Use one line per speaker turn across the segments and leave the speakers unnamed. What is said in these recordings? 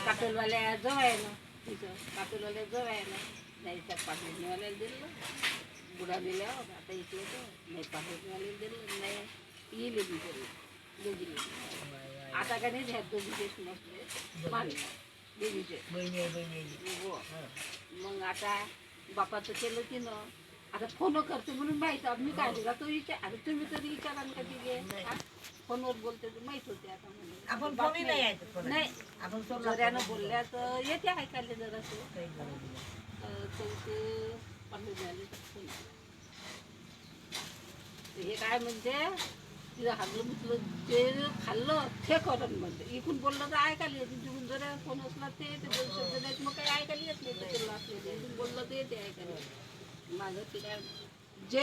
काटोलवाल्या जवळ आहे ना तिथं काटोलवाल्या जवळ आहे ना नाही त्या पाठवणीवाल्याला दिलं बुडा दिल्यावर आता इकडे तर नाही पाठवणीवाल्याला दिलं नाही येईल दोघी आता का नाही ह्या दोघीचे नसले मागे दोघीचे हो मग आता बापाचं केलं की न आता फोन करते म्हणून माहित मी काय दिला तो विचार आता तुम्ही तरी विचारा का तिघे फोनवर बोलते तर माहित होते आता म्हणून नाही आपण जोऱ्यानं बोलल्या तर येते ऐकायला जरासं हे काय म्हणजे तिथं हागलं मुतलं ते खाल्लं ते करण म्हणते इकून बोललं तर ऐकायला येते तिकडून जर फोन असला ते शब्द मग काही ऐकायला येत नाही तर असले इकून बोललं तर येते ऐकायला माझं ते काय जे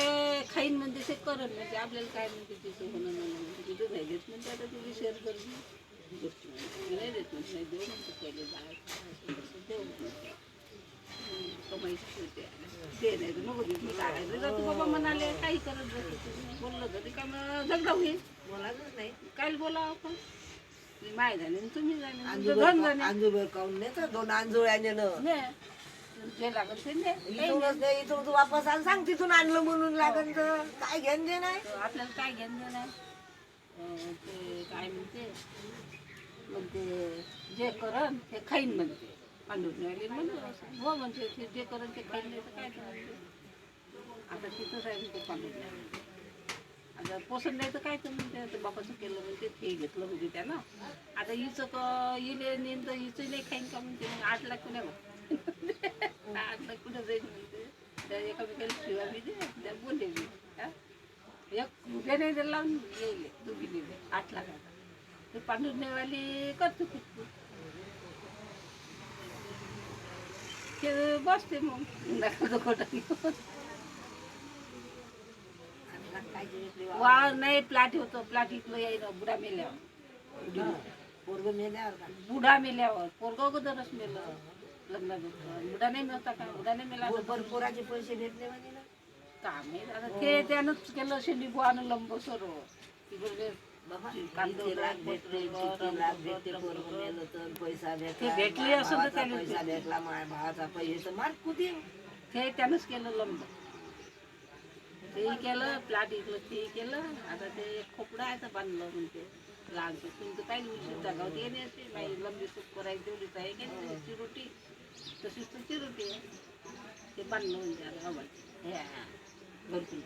खाईन म्हणते ते करण म्हणजे आपल्याला काय म्हणते तिचं होणं नाही तिथं नाही देत म्हणते आता तिथे शेअर करून नाही देत म्हणते नाही देऊ म्हणते पहिले जायचं देऊ म्हणते कमाईची होते ते नाही तर नको देत मी काढायचं जर तू बाबा म्हणाले काही करत बसते बोललं तर का मग जगदा होईल बोलायचंच नाही काय बोलावं आपण माय झाले तुम्ही झाले
आंजूळ काऊन नाही तर दोन आंजोळ्याने
जे लागत ते
इथून तू वापस आण सांग तिथून आणलं म्हणून लागन तर काय घेण दे नाही
आपल्याला काय घेण दे नाही ते काय म्हणते जे करण ते खाईन म्हणते पांडुरली म्हणलं हो म्हणते ते जे करण ते खाईन नाही तर काय म्हणते आता तिथंच आहे म्हणते पांडुरली आता पोसण नाही तर काय तर म्हणते बापाचं केलं म्हणते ते घेतलं म्हणजे त्यानं आता हिचं इले नेन तर हिचं नाही खाईन का म्हणते मग 8 लाख नाही बघ 8 लाख कुठं जाईल म्हणते त्या एकामेकाला शिवा बी दे त्या बोलले मी एक उभ्या नाही दिला लावून येईल दोघीने 8 लाखाचा ते पांडुरनेवाली करतो खूप ते बसते मग दाखवतो खोटं वा नाही प्लाट होतो प्लाट इथलं यायला बुडा मेल्यावर
पोरग मेल्यावर
बुडा मेल्यावर पोरग अगोदरच मेलं लग्नात बुडा नाही मिळता का बुडा नाही मेला
पोराचे पैसे भेटले म्हणजे ना
काम आहे आता ते त्यानंच केलं शेंडी बुवानं लंब सरो तिकडे
पैसा
भेटले असं तर
पैसा भेटला माझ्या भावाचा पैसे मार कुठे
ते त्यानंच केलं लंब ते केलं प्लाट इकलं ते केलं आता ते एक खोपडा आहे तर बांधलं म्हणते लहानचं तुमचं काही उलशी जागावत येणे असे नाही लंबी सूप करायची तेवढीच आहे की चिरोटी तशीच तर चिरोटी आहे ते बांधलं म्हणजे आता हवा हे भरपूर